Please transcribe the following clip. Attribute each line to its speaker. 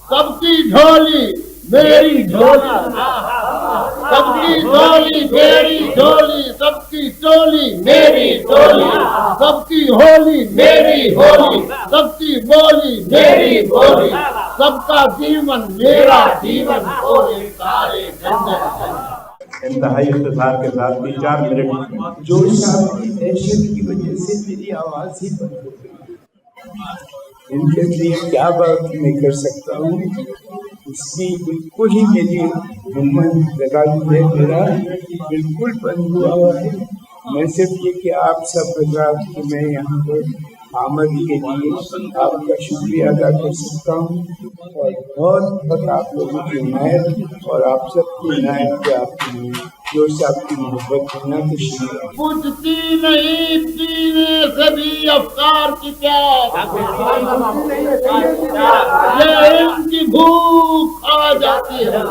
Speaker 1: सबकी झोली मेरी झोली, सबकी झोली मेरी झोली, सबकी टोली मेरी टोली, सबकी होली मेरी होली, सबकी बोली मेरी बोली, सबका जीवन मेरा जीवन, बोले सारे जन्नत।
Speaker 2: इंतहाई इख्तिसार के साथ 3-4 मिनट।
Speaker 3: जोश साहब की दहशत की वजह से मेरी आवाज ही बंद हो गई। इनके लिए क्या बात मैं कर सकता हूँ, इसकी बिल्कुल ही मेरी हिम्मत लगा दी है, मेरा बिल्कुल बंद हुआ है। मैं सिर्फ ये कि आप सब हजरात कि मैं यहाँ पर आमद के लिए आपका शुक्रिया अदा कर सकता हूँ और बहुत बहुत आप लोगों की इनायत और आप सबकी इनायत के आपकी जो सबकी मोहब्बत करना तशरीफ
Speaker 1: पूछती नहीं सीने सभी अफकार की प्यास, ये इनकी भूख आ जाती है।